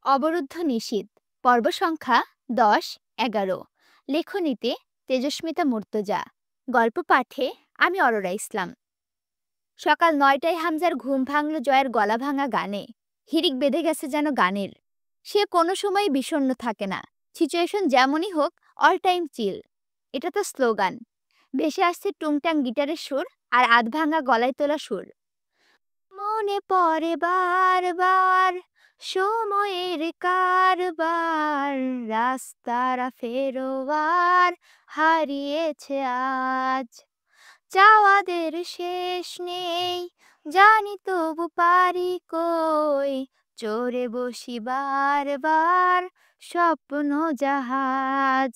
অবরুদ্ধ নিশীথ পর্ব সংখ্যা ১০-১১ লেখনীতে তেজস্মিতা মুর্তজা গল্প পাঠে আমি অরোরা ইসলাম। সকাল ৯টায় হামজার ঘুম ভাঙল জয়ের গলা ভাঙা গানে। হিড়িক বেঁধে গেছে যেন গানের। সে কোনো সময় বিষণ্ণ থাকে না, সিচুয়েশন যেমনই হোক, অল টাইম চিল। এটা তো স্লোগান। ভেসে আসছে টুংটাং গিটারের সুর আর আধ ভাঙা গলায় তোলা সুর। মনে পড়ে বারবার সময়ের কারবার, রাস্তারা ফেরোয়ার হারিয়েছে আজ। চাওয়াদের শেষ নেই, জানি তবু পারি কই, চড়ে বসি বারবার স্বপ্ন জাহাজ।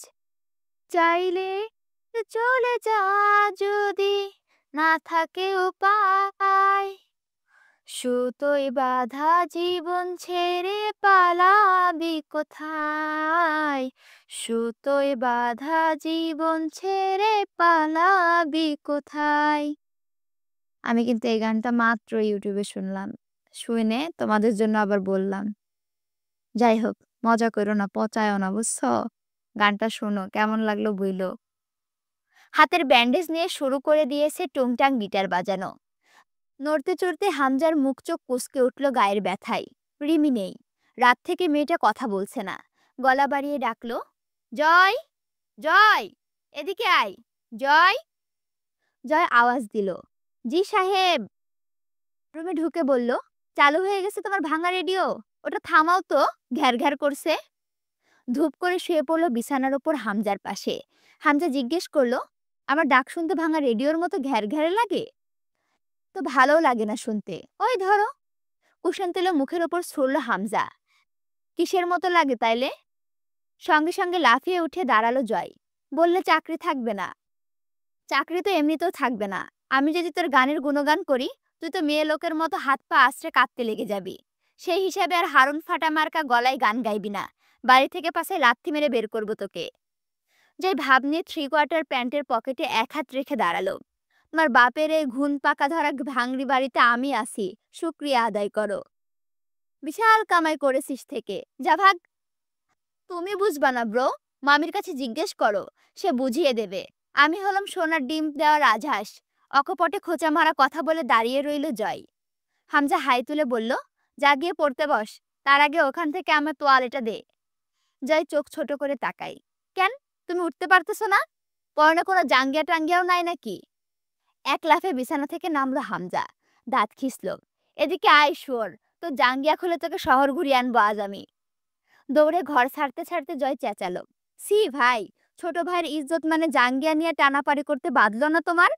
চাইলে চলে যা যদি না থাকে উপায়, সুতোয় বাঁধা জীবন ছেড়ে পালাবি কোথায়, সুতোয় বাঁধা জীবন ছেড়ে পালাবি কোথায়। আমি কিন্তু এই গানটা মাত্র ইউটিউবে শুনলাম, শুনে তোমাদের জন্য আবার বললাম। যাই হোক, মজা করো না, পচায়ও না, বুঝছো? গানটা শোনো, কেমন লাগলো বইলো। হাতের ব্যান্ডেজ নিয়ে শুরু করে দিয়েছে টুংটাং গিটার বাজানো। নড়তে চড়তে হামজার মুখ চোখ কুঁচকে উঠল গায়ের ব্যথায়। রিমি নেই। রাত থেকে মেয়েটা কথা বলছে না। গলা বাড়িয়ে ডাকলো, জয়, জয়, এদিকে আয়, জয়। জয় আওয়াজ দিল, জি সাহেব। রুমে ঢুকে বলল, চালু হয়ে গেছে তোমার ভাঙা রেডিও, ওটা থামাও তো, ঘ্যার ঘ্যার করছে। ধূপ করে শুয়ে পড়ল বিছানার ওপর হামজার পাশে। হামজা জিজ্ঞেস করলো, আমার ডাক শুনতে ভাঙা রেডিওর মতো ঘ্যার ঘ্যারে লাগে? তো ভালো লাগে না শুনতে, ওই ধরো। কুশন তেল মুখের ওপর ছুড়ল হামজা। কিসের মতো লাগে তাইলে? সঙ্গে সঙ্গে লাফিয়ে উঠে দাঁড়ালো জয়। বললে চাকরি থাকবে না। চাকরি তো এমনিতেও থাকবে না। আমি যদি তোর গানের গুণগান করি, তুই তো মেয়ে লোকের মতো হাত পা আশ্রে কাঁদতে লেগে যাবি। সেই হিসাবে আর হারুন ফাটা মার্কা গলায় গান গাইবি না। বাড়ি থেকে পাশে লাথি মেরে বের করবো তোকে। জয় ভাব নিয়ে 3/4 প্যান্টের পকেটে এক হাত রেখে দাঁড়ালো। তোমার বাপের এই ঘুণ পাকা ধরা ভাঙড়ি বাড়িতে আমি আসি, শুক্রিয়া আদায় করো। বিশাল কামাই করেছিস থেকে, যা ভাগ। তুমি বুঝবা না ব্রো, মামির কাছে জিজ্ঞেস করো, সে বুঝিয়ে দেবে। আমি হলাম সোনার ডিম দেওয়া রাজহাঁস। অকপটে খোঁচা মারা কথা বলে দাঁড়িয়ে রইল জয়। হামজা হাই তুলে বলল, যা গিয়ে পড়তে বস, তার আগে ওখান থেকে আমার তোয়ালেটা দে। জয় চোখ ছোট করে তাকাই। কেন, তুমি উঠতে পারতেছো না? পরনে কোনো জাঙ্গিয়া টাঙ্গিয়াও নাই নাকি? এক লাফে বিছানা থেকে নামলো হামজা। দাঁত খিসল। এদিকে আয় শুয়োর, তো জাঙ্গিয়া খুলে তোকে শহর ঘুরিয়ে আনবো আজ আমি। দৌড়ে ঘর ছাড়তে ছাড়তে জয় চেঁচালো, সি ভাই, ছোট ভাইয়ের ইজ্জত মানে জাঙ্গিয়া নিয়ে টানাপাড়ি করতে বাঁধলো না তোমার?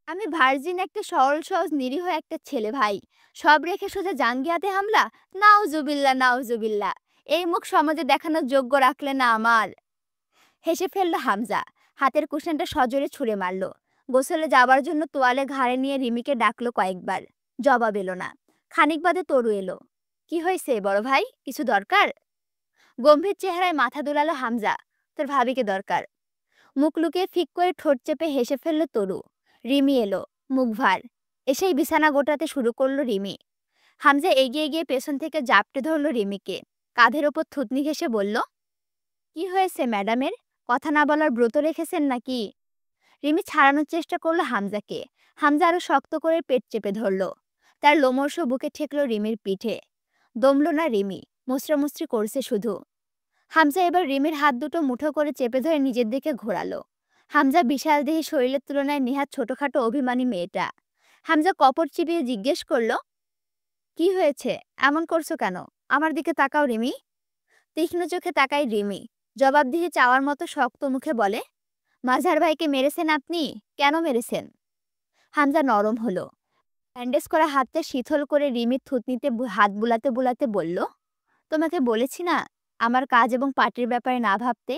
আমি ভার্জিন একটা সরল সহজ নিরীহ একটা ছেলে ভাই, সব রেখে সোজা জাঙ্গিয়াতে হামলা? নাউজুবিল্লা, নাউজুবিল্লা। এই মুখ সমাজে দেখানোর যোগ্য রাখলে না আমার। হেসে ফেলল হামজা। হাতের কুশনটা সজোরে ছুঁড়ে মারল। গোসলে যাবার জন্য তোয়ালে ঘাড়ে নিয়ে রিমিকে ডাকলো কয়েকবার। জবাব এলো না। খানিক বাদে তরু এলো। কি হয়েছে বড় ভাই, কিছু দরকার? গম্ভীর চেহারায় মাথা দোলালো হামজা। তোর ভাবিকে দরকার। মুখ লুকিয়ে ফিক করে ঠোঁট চেপে হেসে ফেলল তরু। রিমি এলো, মুখ ভার। এসেই বিছানা গোটাতে শুরু করলো রিমি। হামজা এগিয়ে গিয়ে পেছন থেকে জাপটে ধরল রিমিকে। কাঁধের ওপর থুতনি ঘেঁষে বলল, কি হয়েছে ম্যাডামের? কথা না বলার ব্রত রেখেছেন নাকি? রিমি ছাড়ানোর চেষ্টা করলো হামজাকে। হামজা আরো শক্ত করে পেট চেপে ধরল। তার লোমর্ষ বুকে ঠেকলো রিমির পিঠে। দমল না রিমি, মুচড়ামুচড়ি করছে শুধু। হামজা এবার রিমির হাত দুটো মুঠো করে চেপে ধরে নিজের দিকে ঘোরালো। হামজা বিশাল দেহী শরীরের তুলনায় নেহাত ছোটখাটো অভিমানী মেয়েটা। হামজা কপট চিবিয়ে জিজ্ঞেস করলো, কি হয়েছে, এমন করছো কেন? আমার দিকে তাকাও রিমি। তীক্ষ্ণ চোখে তাকাই রিমি। জবাবদিহি চাওয়ার মতো শক্ত মুখে বলে, মাঝার ভাইকে মেরেছেন আপনি? কেন মেরেছেন? হামজা নরম হলো। ব্যান্ডেজ করা হাতটা শিথল করে রিমির থুতনিতে হাত বুলাতে বুলাতে বলল, তোমাকে বলেছি না আমার কাজ এবং পার্টির ব্যাপারে না ভাবতে?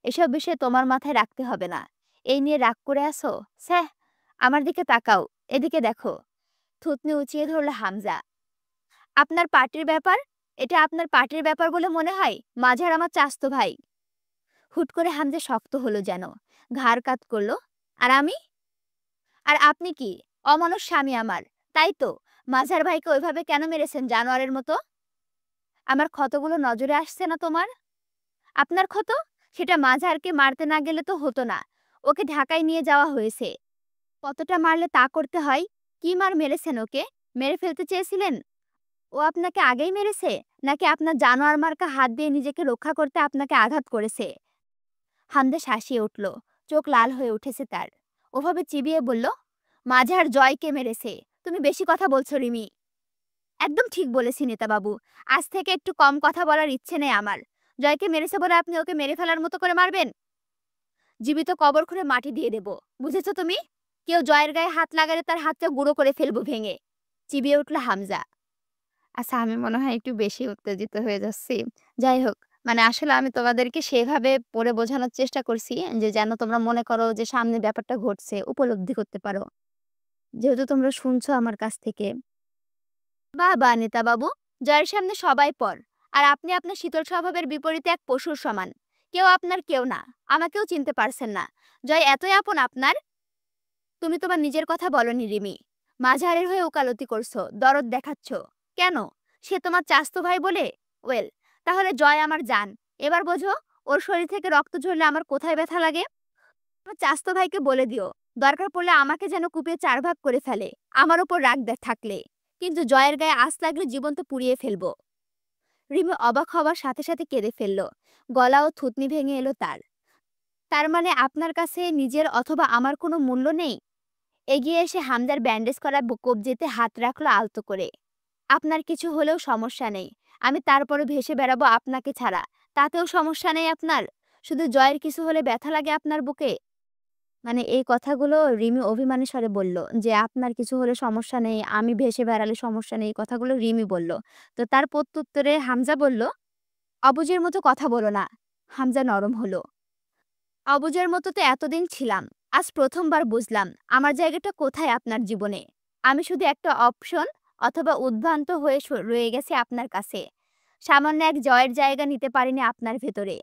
এসব বিষয়ে তোমার মাথায় রাখতে হবে না। এই নিয়ে রাগ করে আসো? স্যাহ, আমার দিকে তাকাও, এদিকে দেখো। থুতনি উঁচিয়ে ধরল হামজা। আপনার পার্টির ব্যাপার? এটা আপনার পার্টির ব্যাপার বলে মনে হয়? মাঝার আমার চাস্তো ভাই। হুট করে হামজা শক্ত হলো যেন। ঘাড় কাত করলো। আর আমি? আর আপনি কি? অমানুষ স্বামী আমার, তাই তো? মাঝার ভাইকে ওইভাবে কেন মেরেছেন জানোয়ারের মতো? আমার ক্ষতগুলো নজরে আসছে না তোমার? আপনার ক্ষত? সেটা মাঝারকে মারতে না গেলে তো হতো না। ওকে ঢাকায় নিয়ে যাওয়া হয়েছে। কতটা মারলে তা করতে হয়? কি মার মেরেছেন ওকে? মেরে ফেলতে চেয়েছিলেন? ও আপনাকে আগেই মেরেছে? নাকি আপনার জানোয়ার মার্কা হাত দিয়ে নিজেকে রক্ষা করতে আপনাকে আঘাত করেছে? হামদা শাসিয়ে উঠল। চোখ লাল হয়ে উঠেছে তার। ওভাবে চিবিয়ে বলল, মাঝার জয়কে মেরেছে। তুমি বেশি কথা বলছো রিমি। একদম ঠিক বলেছি নেতাবাবু। আজ থেকে একটু কম কথা বলার ইচ্ছে নেই আমার। জয়কে মেরেছে বলে আপনি ওকে মেরে ফেলার মতো করে মারবেন? জীবিত কবর খুঁড়ে মাটি দিয়ে দেব। বুঝেছো তুমি? কেউ জয়ের গায়ে হাত লাগালে তার হাতটা গুঁড়ো করে ফেলবো ভেঙে। চিবিয়ে উঠল হামজা। আচ্ছা, আমি মনে হয় একটু বেশি উত্তেজিত হয়ে যাচ্ছি। যাই হোক, মানে আসলে আমি তোমাদেরকে সেভাবে পড়ে বোঝানোর চেষ্টা করছি যে যেন তোমরা মনে করো যে সামনে ব্যাপারটা ঘটছে, উপলব্ধি করতে পারো। যেহেতু তোমরা শুনছো আমার কাছ থেকে। বাহ বাহ নেতাবাবু, জয়ের সামনে সবাই পর। আর আপনি আপনার শীতল স্বভাবের বিপরীতে এক পশুর সমান। কেউ আপনার কেউ না। আমাকেও চিনতে পারছেন না। জয় এতই আপন আপনার? তুমি তোমার নিজের কথা বলনি রিমি। মাঝারের হয়ে ওকালতি করছো, দরদ দেখাচ্ছ। কেন? সে তোমার চাস্তো ভাই বলে? ওয়েল, তাহলে জয় আমার জান। এবার বোঝো, ওর শরীর থেকে রক্ত ঝরলে আমার কোথায় ব্যথা লাগে। তোমার চাস্তো ভাইকে বলে দিও, দরকার পড়লে আমাকে যেন কুপিয়ে ৪ ভাগ করে ফেলে, আমার ওপর রাগ থাকলে। কিন্তু জয়ের গায়ে আঁচ লাগলে জীবন তো পুড়িয়ে ফেলবো। রিমি অবাক হওয়ার সাথে সাথে কেঁদে ফেলল। গলা ও থুতনি ভেঙে এলো তার। তার মানে আপনার কাছে নিজের অথবা আমার কোনো মূল্য নেই? এগিয়ে এসে হামদার ব্যান্ডেজ করা কবজিতে হাত রাখলো আলতো করে। আপনার কিছু হলেও সমস্যা নেই। আমি তারপরে ভেসে বেড়াবো আপনাকে ছাড়া। তাতেও সমস্যা নেই আপনার? শুধু জয়ের কিছু হলে ব্যথা লাগে আপনার বুকে? মানে এই কথাগুলো রিমি অভিমানী স্বরে বলল যে, আপনার কিছু হলে সমস্যা নেই, আমি ভেসে বেড়ালে সমস্যা নেই। এই কথাগুলো রিমি বলল। তো তার প্রত্যুত্তরে হামজা বলল, অবুঝের মতো কথা বলো না। হামজা নরম হলো। অবুঝের মতো তো এতদিন ছিলাম। আজ প্রথমবার বুঝলাম আমার জায়গাটা কোথায় আপনার জীবনে। আমি শুধু একটা অপশন অথবা উদ্ভ্রান্ত হয়ে রয়ে গেছি আপনার কাছে। সামান্য এক জয়ের জায়গা নিতে পারিনি আপনার ভেতরে।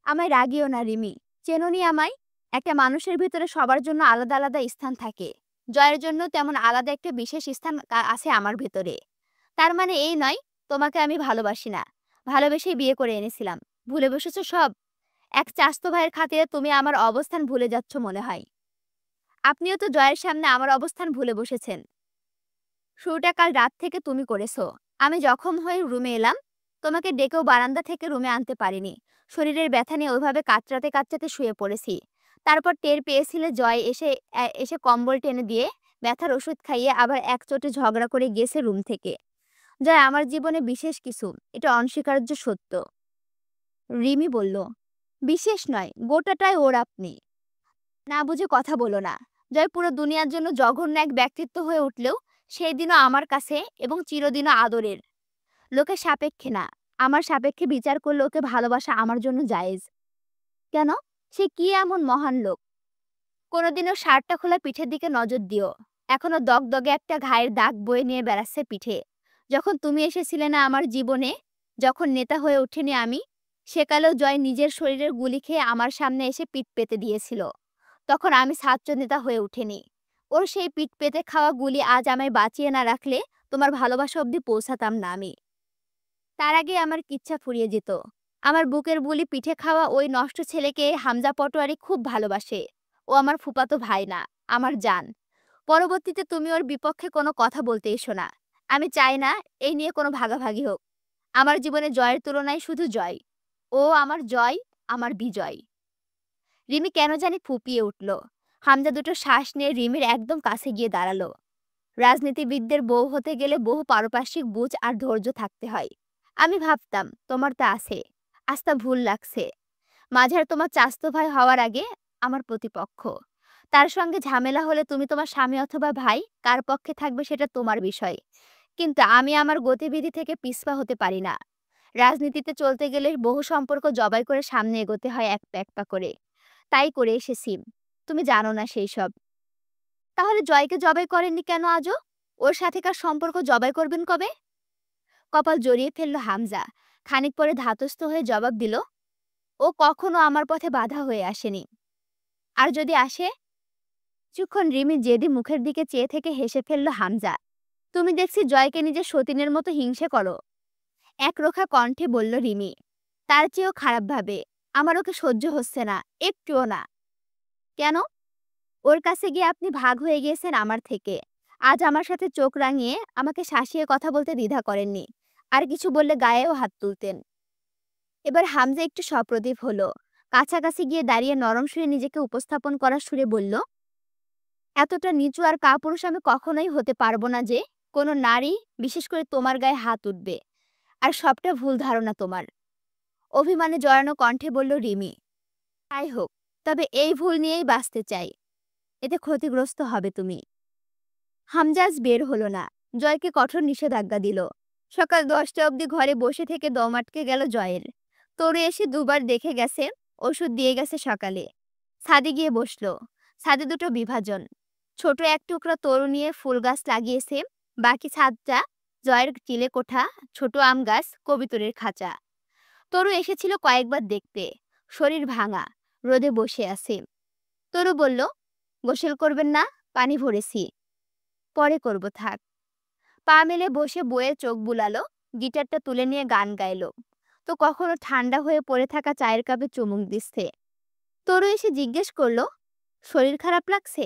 আমায় রাগিও না রিমি। চেনোনি আমায়? একটা মানুষের ভিতরে সবার জন্য আলাদা আলাদা স্থান থাকে। জয়ের জন্য তেমন আলাদা একটা বিশেষ স্থান আছে আমার ভেতরে। তার মানে এই নয় তোমাকে আমি ভালোবাসি না। ভালোবেসেই বিয়ে করে এনেছিলাম। ভুলে বসেছো সব? এক চাস্তো ভাইয়ের খাতিরে তুমি আমার অবস্থান ভুলে যাচ্ছ মনে হয়। আপনিও তো জয়ের সামনে আমার অবস্থান ভুলে বসেছেন। শুরুটা কাল রাত থেকে তুমি করেছো। আমি জখম হয়ে রুমে এলাম। তোমাকে ডেকেও বারান্দা থেকে রুমে আনতে পারিনি। শরীরের ব্যথা নিয়ে ওইভাবে কাতরাতে কাতরাতে শুয়ে পড়েছি। তারপর টের পেয়েছিলে জয় এসে কম্বল টেনে দিয়ে ব্যথার ওষুধ খাইয়ে আবার একচোটে ঝগড়া করে গেছে রুম থেকে। জয় আমার জীবনে বিশেষ কিছু, এটা অনস্বীকার্য সত্য। রিমি বলল, বিশেষ নয়, গোটাটাই ওর আপনি। না বুঝে কথা বলো না। জয় পুরো দুনিয়ার জন্য জঘন্য এক ব্যক্তিত্ব হয়ে উঠলেও সেই দিনও আমার কাছে এবং চিরদিনও আদরের। লোকের সাপেক্ষে না, আমার সাপেক্ষে বিচার করলে ওকে ভালোবাসা আমার জন্য জায়েজ। কেন? সে কি এমন মহান লোক? কোনোদিনও শার্টটা খোলা পিঠের দিকে নজর দিও। এখনো দগদগে একটা ঘায়ের দাগ বয়ে নিয়ে বেড়াচ্ছে পিঠে। যখন তুমি এসেছিলে না আমার জীবনে, যখন নেতা হয়ে ওঠেনি আমি, সেকালেও জয় নিজের শরীরের গুলি খেয়ে আমার সামনে এসে পিঠ পেতে দিয়েছিল। তখন আমি ছাত্রনেতা হয়ে উঠিনি। ওর সেই পিঠ পেতে খাওয়া গুলি আজ আমায় বাঁচিয়ে না রাখলে তোমার ভালোবাসা অবধি পৌঁছাতাম না আমি। তার আগে আমার কিচ্ছা ফুরিয়ে যেত। আমার বুকের বুলি পিঠে খাওয়া ওই নষ্ট ছেলেকে হামজা পটোয়ারি খুব ভালোবাসে। ও আমার ফুপাতো ভাই না, আমার জান। পরবর্তীতে তুমি ওর বিপক্ষে কোনো কথা বলতে এসো না। আমি চাই না এই নিয়ে কোনো ভাগাভাগি হোক। আমার জীবনে জয়ের তুলনায় শুধু জয়। ও আমার জয়, আমার বিজয়। রিমি কেন জানি ফুপিয়ে উঠল। হামজা দুটো শ্বাস নিয়ে রিমির একদম কাছে গিয়ে দাঁড়ালো। রাজনীতিবিদদের বউ হতে গেলে বহু পারপার্শ্বিক বুঝ আর ধৈর্য থাকতে হয়। আমি ভাবতাম তোমার তা আছে। আজ তা ভুল লাগছে। মাঝার তোমার চাস্তো ভাই হওয়ার আগে আমার প্রতিপক্ষ। তার সঙ্গে ঝামেলা হলে তুমি তোমার স্বামী অথবা ভাই কার পক্ষে থাকবে সেটা তোমার বিষয়। কিন্তু আমি আমার গতিবিধি থেকে পিছপা হতে পারি না। রাজনীতিতে চলতে গেলে বহু সম্পর্ক জবাই করে সামনে এগোতে হয় এক পা এক পা করে। তাই করে এসেছি। তুমি জানো না সেই সব। তাহলে জয়কে জবাই করেননি কেন আজও? ওর সাথেকার সম্পর্ক জবাই করবেন কবে? কপাল জড়িয়ে ফেলল হামজা। খানিক পরে ধাতস্থ হয়ে জবাব দিল, ও কখনো আমার পথে বাধা হয়ে আসেনি। আর যদি আসে? কিছুক্ষণ রিমি জেদি মুখের দিকে চেয়ে থেকে হেসে ফেলল হামজা। তুমি দেখছি জয়কে নিজের সতীনের মতো হিংসে করো। একরোখা কণ্ঠে বলল রিমি। তার চেয়েও খারাপভাবে। আমার ওকে সহ্য হচ্ছে না, একটুও না। কেন? ওর কাছে গিয়ে আপনি ভাগ হয়ে গিয়েছেন আমার থেকে। আজ আমার সাথে চোখ রাঙিয়ে আমাকে শাসিয়ে কথা বলতে দ্বিধা করেননি। আর কিছু বললে গায়েও হাত তুলতেন। এবার হামজা একটু সপ্রতিভ হলো। কাছাকাছি গিয়ে দাঁড়িয়ে নরম সুরে নিজেকে উপস্থাপন করার সুরে বলল, এতটা নিচু আর কাপুরুষ আমি কখনোই হতে পারবো না যে কোনো নারী, বিশেষ করে তোমার গায়ে হাত উঠবে। আর সবটা ভুল ধারণা তোমার। অভিমানে জড়ানো কণ্ঠে বলল রিমি। তাই হোক, তবে এই ভুল নিয়েই বাঁচতে চাই। এতে ক্ষতিগ্রস্ত হবে তুমি। হামজাজ বের হলো না। জয়কে কঠোর নিষেধাজ্ঞা দিল। সকাল 10টা অবধি ঘরে বসে থেকে দম আটকে গেল জয়ের। তরু এসে দুবার দেখে গেছে, ওষুধ দিয়ে গেছে সকালে। ছাদে গিয়ে বসলো। ছাদে দুটো বিভাজন। ছোট এক টুকরা তরু নিয়ে ফুল গাছ লাগিয়েছে। বাকি ছাদটা জয়ের চিলে কোঠা, ছোট আম গাছ, কবিতরের খাঁচা। তরু এসেছিল কয়েকবার দেখতে। শরীর ভাঙা, রোদে বসে আছে। তরু বলল, গোসল করবেন না? পানি ভরেছি। পরে করব, থাক। পা মেলে বসে বইয়ে চোখ বুলালো। গিটারটা তুলে নিয়ে গান গাইলো। তো কখনো ঠান্ডা হয়ে পড়ে থাকা চায়ের কাপে চুমুক দিচ্ছে। তরু এসে জিজ্ঞেস করলো, শরীর খারাপ লাগছে?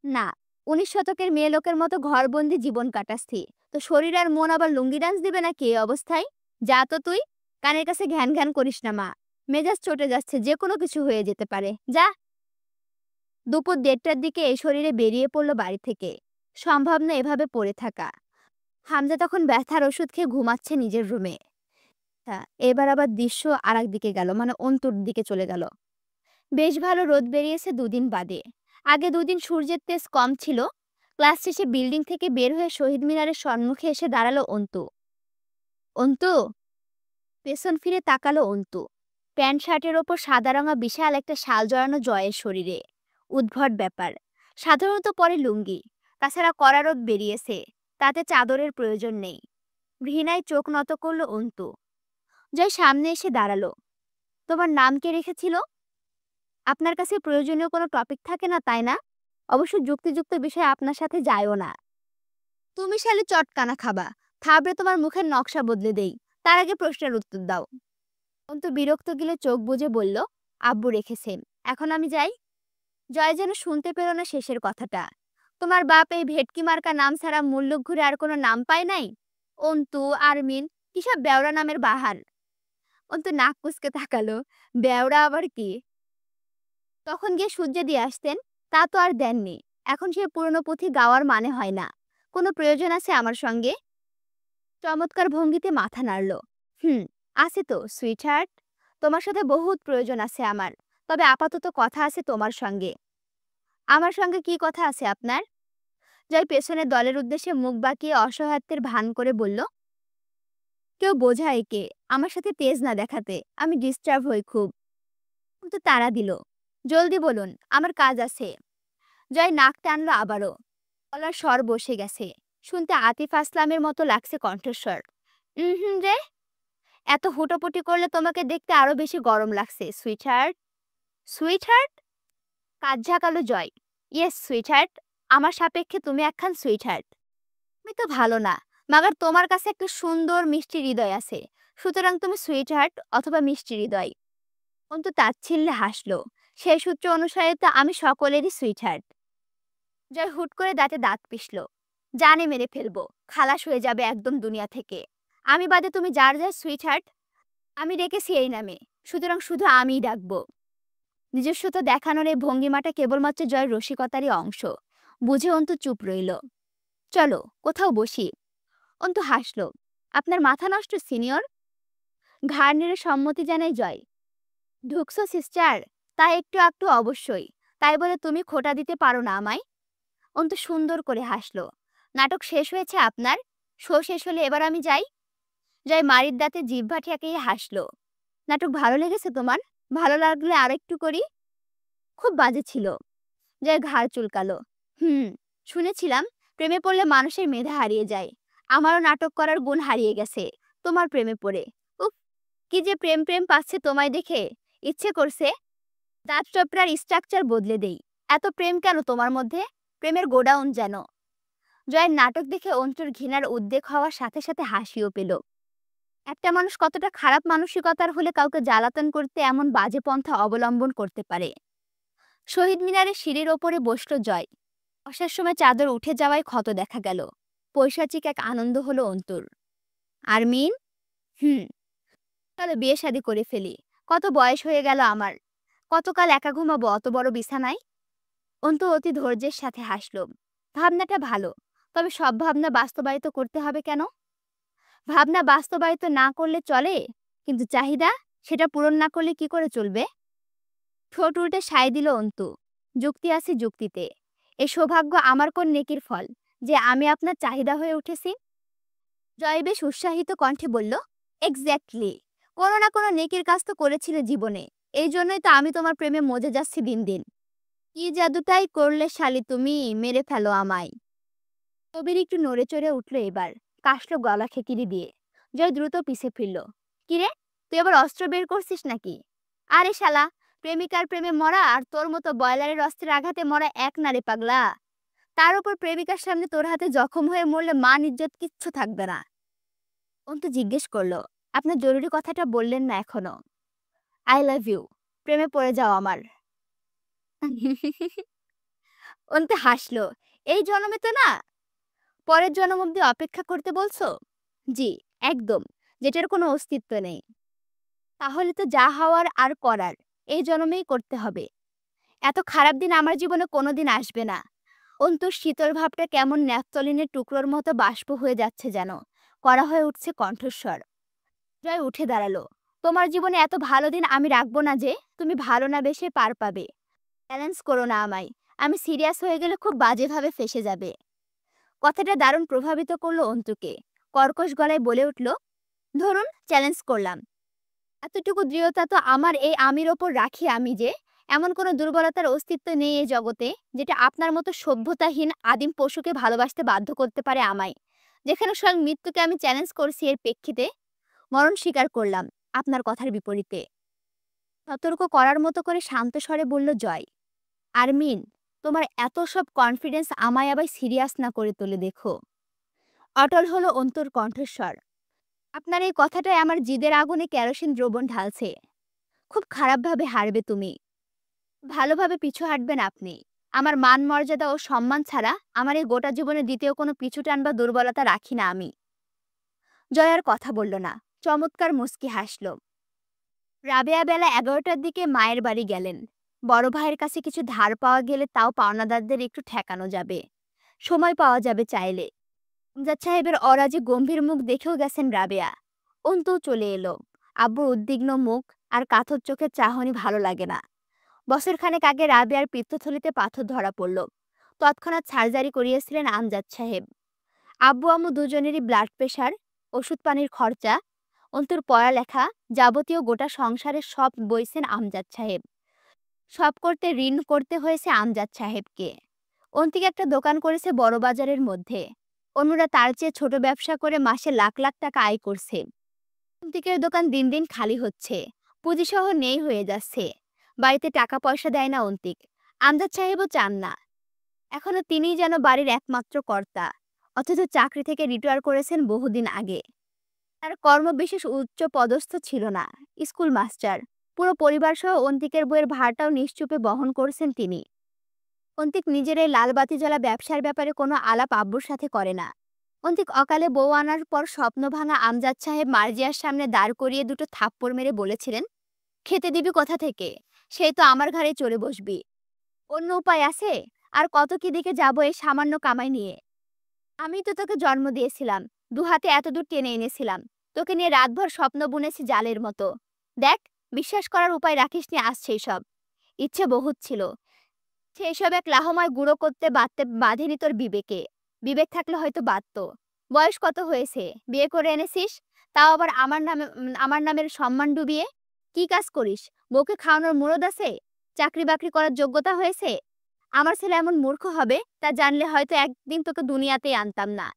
না, 19 শতকের মেয়ে লোকের মতো ঘরবন্দি জীবন কাটাচ্ছি। তো শরীর আর মন আবার লুঙ্গি ডান্স দিবে নাকি এই অবস্থায়? যা তো তুই। কানের কাছে ঘ্যান ঘ্যান করিস না মা। মেজাজ চটে যাচ্ছে, যে কোনো কিছু হয়ে যেতে পারে, যা। দুপুর 1:30টার দিকে এই শরীরে বেরিয়ে পড়লো বাড়ি থেকে। সম্ভব না এভাবে পড়ে থাকা। হামজা তখন ব্যথার ওষুধ খেয়ে ঘুমাচ্ছে নিজের রুমে। এবার আবার দৃশ্য আর দিকে গেল, মানে অন্তুর দিকে চলে গেল। বেশ ভালো রোদ বেরিয়েছে দুদিন বাদে। আগে দুদিন সূর্যের তেজ কম ছিল। ক্লাস শেষে বিল্ডিং থেকে বের হয়ে শহীদ মিনারের সম্মুখে এসে দাঁড়ালো অন্তু। অন্তু! পেছন ফিরে তাকালো অন্তু। প্যান্ট শার্টের ওপর সাদা রঙা বিশাল একটা শাল জড়ানো জয়ের শরীরে। উদ্ভট ব্যাপার। সাধারণত পরে লুঙ্গি। তাছাড়া কড়া রোদ বেরিয়েছে, তাতে চাদরের প্রয়োজন নেই। ঘৃণায় চোখ নত করলো অন্তু। জয় সামনে এসে দাঁড়ালো। তোমার নাম কে রেখেছিল? আপনার কাছে প্রয়োজনীয় কোনো টপিক থাকে না, তাই না? অবশ্য যুক্তিযুক্ত বিষয় আপনার সাথে যায়ও না। তুমি শালে চটকানা খাবা। থাবড়ে তোমার মুখের নকশা বদলে দেই। তার আগে প্রশ্নের উত্তর দাও। অন্তু বিরক্ত গেলে চোখ বুজে বলল, আব্বু রেখেছেন, এখন আমি যাই। জয় যেন শুনতে পেল না শেষের কথাটা। তোমার বাপ এই ভেটকি মার্কা নাম ছাড়া মুল্লুক ঘুরে আর কোনো নাম পায় নাই? অন্তু, আরমিন, কিসব বেওড়া নামের বাহার। অন্তু নাক কুচকে তাকালো। বেওড়া আবার কি? তখন গিয়ে সূর্য দিয়ে আসতেন, তা তো আর দেননি। এখন সে পুরনো পুঁথি গাওয়ার মানে হয় না। কোনো প্রয়োজন আছে আমার সঙ্গে? চমৎকার ভঙ্গিতে মাথা নাড়ল। আছে তো সুইট হার্ট। তোমার সাথে বহুত প্রয়োজন আছে আমার। তবে আপাতত কথা আছে তোমার সঙ্গে। আমার সঙ্গে কি কথা আছে আপনার? জয় পেছনের দলের উদ্দেশ্যে মুখ বাঁকিয়ে অসহায়ত্বের ভান করে বলল, কেউ বোঝায় একে আমার সাথে তেজ না দেখাতে। আমি ডিস্টার্ব হই খুব। কিন্তু তাড়া দিল, জলদি বলুন, আমার কাজ আছে। জয় নাক টানলো আবারও। গলার স্বর বসে গেছে। শুনতে আতিফ আসলামের মতো লাগছে কণ্ঠস্বর। রে, এত হুটোপুটি করলে তোমাকে দেখতে আরো বেশি গরম লাগছে সুইট হার্ট। Sweetheart? কাজ ঝাঁকালো জয়। Yes sweetheart. আমার সাপেক্ষে তুমি একখান সুইট হার্ট। তুমি তো ভালো না, মাগার তোমার কাছে একটা সুন্দর মিষ্টি হৃদয় আছে। সুতরাং তুমি সুইট হার্ট অথবা মিষ্টি হৃদয়। অন্তু তাচ্ছিল্যে হাসলো। সেই সূত্র অনুসারে তো আমি সকলেরই সুইট হার্ট। জয় হুট করে দাঁতে দাঁত পিষল। জানে মেরে ফেলবো, খালাস হয়ে যাবে একদম দুনিয়া থেকে। আমি বাদে তুমি যার যার সুইট হার্ট। আমি ডেকেছি এই নামে, সুতরাং শুধু আমিই ডাকবো। নিজস্বতা দেখানোর এই ভঙ্গিমাটা কেবলমাত্র জয়ের রসিকতারই অংশ। বুঝে অন্তু চুপ রইল। চলো কোথাও বসি। অন্তু হাসলো। আপনার মাথা নষ্ট সিনিয়র। ঘাড় নেড়ে সম্মতি জানাই জয়। ঢুকছো সিস্টার? তাই একটু একটু অবশ্যই। তাই বলে তুমি খোটা দিতে পারো না আমায়। অন্তু সুন্দর করে হাসলো। নাটক শেষ হয়েছে আপনার? শো শেষ হলে এবার আমি যাই। জয় মারির দাঁতে জিহ্বা ঠেকিয়ে হাসলো। নাটক ভালো লেগেছে তোমার? ভালো লাগলে আরেকটু করি। খুব বাজে ছিল। জয় ঘাড় চুলকালো। শুনেছিলাম প্রেমে পড়লে মানুষের মেধা হারিয়ে যায়। আমারও নাটক করার গুণ হারিয়ে গেছে তোমার প্রেমে পড়ে। উফ, কি যে প্রেম প্রেম পাচ্ছে তোমায় দেখে। ইচ্ছে করছে দাঁত চোপড়ার স্ট্রাকচার বদলে দেই। এত প্রেম কেন তোমার মধ্যে? প্রেমের গোডাউন যেন। জয়ের নাটক দেখে অন্তুর ঘৃণার উদ্বেগ হওয়ার সাথে সাথে হাসিও পেল। একটা মানুষ কতটা খারাপ মানসিকতার হলে কাউকে জ্বালাতন করতে এমন বাজে পন্থা অবলম্বন করতে পারে। শহীদ মিনারের সিঁড়ির ওপরে বসল জয়। বসার সময় চাদর উঠে যাওয়ায় ক্ষত দেখা গেল। পৈশাচিক এক আনন্দ হলো অন্তুর। আর মিন? হুম, চলো বিয়ে শাদী করে ফেলি। কত বয়স হয়ে গেল আমার, কতকাল একা ঘুমাবো অত বড় বিছানায়। অন্তু অতি ধৈর্যের সাথে হাসল। ভাবনাটা ভালো, তবে সব ভাবনা বাস্তবায়িত করতে হবে কেন? ভাবনা বাস্তবায়িত না করলে চলে, কিন্তু চাহিদা সেটা পূরণ না করলে কি করে চলবে? ঠোঁট উল্টে সায় দিল অন্তু। যুক্তি আছে যুক্তিতে। এ সৌভাগ্য আমার কোন নেকির ফল যে আমি আপনার চাহিদা হয়ে উঠেছি? জয় বেশ উৎসাহিত কণ্ঠে বলল, এক্স্যাক্টলি। কোনো না কোনো নেকির কাজ তো করেছিলে জীবনে, এই জন্যই তো আমি তোমার প্রেমে মজে যাচ্ছি দিন দিন। কি জাদুটাই করলে শালি তুমি, মেরে ফেলো আমায়। কবির একটু নড়ে চড়ে উঠল এবার, কাশলো গলা খেকিরি দিয়ে। জয় দ্রুত পিছে ফিরল। কিরে, তুই আবার অস্ত্র বের করছিস নাকি? আরে শালা, প্রেমিকার প্রেমে মরা আর তোর মতো বয়লারের অস্ত্রের আঘাতে মরা এক না রে পাগলা। তার উপর প্রেমিকার সামনে তোর হাতে জখম হয়ে মরলে মান ইজ্জত কিচ্ছু থাকবে না। অন্তু জিজ্ঞেস করলো, আপনার জরুরি কথাটা বললেন না এখনো। আই লাভ ইউ, প্রেমে পড়ে যাও আমার। অন্তু হাসলো। এই জন্মে তো না, পরের জন্ম অব্দি অপেক্ষা করতে বলছো? জি, একদম, যেটার কোনো অস্তিত্ব নেই। তাহলে তো যা হওয়ার আর করার এই জন্মেই করতে হবে। এত খারাপ দিন আমার জীবনে কোনোদিন আসবে না। অন্তুর শীতল ভাবটা কেমন ন্যাপথলিনের টুকরোর মতো বাষ্প হয়ে যাচ্ছে যেন। করা হয়ে উঠছে কণ্ঠস্বর। জয় উঠে দাঁড়ালো। তোমার জীবনে এত ভালো দিন আমি রাখবো না যে তুমি ভালো না বেশে পার পাবে। চ্যালেঞ্জ করো না আমায়। আমি সিরিয়াস হয়ে গেলে খুব বাজেভাবে ফেসে যাবে। কথাটা দারুণ প্রভাবিত করলো অন্তুকে। কর্কশ গলায় বলে উঠল, ধরুন চ্যালেঞ্জ করলাম। এতটুকু দৃঢ়তা তো আমার এই আমির ওপর রাখি আমি যে এমন কোনো দুর্বলতার অস্তিত্ব নেই এই জগতে যেটা আপনার মতো সভ্যতাহীন আদিম পশুকে ভালোবাসতে বাধ্য করতে পারে আমায়। যেখানে স্বয়ং মৃত্যুকে আমি চ্যালেঞ্জ করছি এর প্রেক্ষিতে মরণ স্বীকার করলাম আপনার কথার বিপরীতে। সতর্ক করার মতো করে শান্ত স্বরে বলল জয়। আরমিন, তোমার এত সব কনফিডেন্স আমায় আবার সিরিয়াস না করে তোলে দেখো। অটল হলো অন্তর কণ্ঠস্বর। আপনার এই কথাটাই আমার জিদের আগুনে কেরোসিন দ্রবণ ঢালছে। খুব খারাপভাবে হারবে তুমি, ভালোভাবে পিছু হাঁটবেন আপনি। আমার মান মর্যাদা ও সম্মান ছাড়া আমার এই গোটা জীবনে দ্বিতীয় কোনো পিছু টান বা দুর্বলতা রাখি না আমি। জয় আর কথা বলল না, চমৎকার মুচকি হাসল। রাবেয়া বেলা 11টার দিকে মায়ের বাড়ি গেলেন। বড় ভাইয়ের কাছে কিছু ধার পাওয়া গেলে তাও পাওনাদারদের একটু ঠেকানো যাবে, সময় পাওয়া যাবে চাইলে। আমজাদ সাহেবের অরাজি গম্ভীর মুখ দেখেও গেছেন রাবেয়া। অন্তুও চলে এলো। আব্বুর উদ্বিগ্ন মুখ আর কাথর চোখের চাহনি ভালো লাগে না। বছরখানেক আগে রাবেয়ার পিত্তথলিতে পাথর ধরা পড়ল। তৎক্ষণাৎ সার্জারি করিয়েছিলেন আমজাদ সাহেব। আব্বু আম্মু দুজনেরই ব্লাড প্রেশার, ওষুধ পানির খরচা, অন্তুর পড়ালেখা, যাবতীয় গোটা সংসারের সব বইছেন আমজাদ সাহেব। সব করতে ঋণ করতে হয়েছে আমজাদ সাহেবকে। অন্তিক একটা দোকান করেছে বড় বাজারের মধ্যে। অন্যরা তার চেয়ে ছোট ব্যবসা করে মাসে লাখ লাখ টাকা আয় করছে। অন্তিকের দোকান দিন দিন খালি হচ্ছে, পুঁজিসহ নেই হয়ে যাচ্ছে। বাড়িতে টাকা পয়সা দেয় না অন্তিক, আমজাদ সাহেবও চান না। এখনো তিনিই যেন বাড়ির একমাত্র কর্তা, অথচ চাকরি থেকে রিটায়ার করেছেন বহুদিন আগে। তার কর্ম বিশেষ উচ্চ পদস্থ ছিল না, স্কুল মাস্টার। পুরো পরিবার সহ অন্তিকের বইয়ের ভারটাও নিশ্চুপে বহন করছেন তিনি। অন্তিক নিজের এই লালবাতি জ্বলা ব্যবসার ব্যাপারে কোনো আলাপ আব্বুর সাথে করে না। অন্তিক অকালে বউ আনার পর স্বপ্ন ভাঙা আমজাদ সাহেব মার্জিয়ার সামনে দাঁড় করিয়ে দুটো থাপ্পড় মেরে বলেছিলেন, খেতে দিবি কোথা থেকে, সেই তো আমার ঘরে চড়ে বসবি। অন্য উপায় আছে? আর কত কি দিকে যাবো এই সামান্য কামাই নিয়ে? আমি তো তোকে জন্ম দিয়েছিলাম, দুহাতে এতদূর টেনে এনেছিলাম। তোকে নিয়ে রাতভর স্বপ্ন বুনেছি জালের মতো। দেখ, বিশ্বাস করার উপায় রাখিসনি আজ সেই সব। ইচ্ছে বহুত ছিল, সেই সব এক লাহময় গুঁড়ো করতে বাঁধেনি তোর বিবেকে। বিবেক থাকলে হয়তো বাঁধত। বয়স কত হয়েছে, বিয়ে করে এনেছিস, তাও আবার আমার নামের সম্মান ডুবিয়ে। কি কাজ করিস? বউকে খাওয়ানোর মুরদ আছে? চাকরি বাকরি করার যোগ্যতা হয়েছে? আমার ছেলে এমন মূর্খ হবে তা জানলে হয়তো একদিন তোকে দুনিয়াতেই আনতাম না।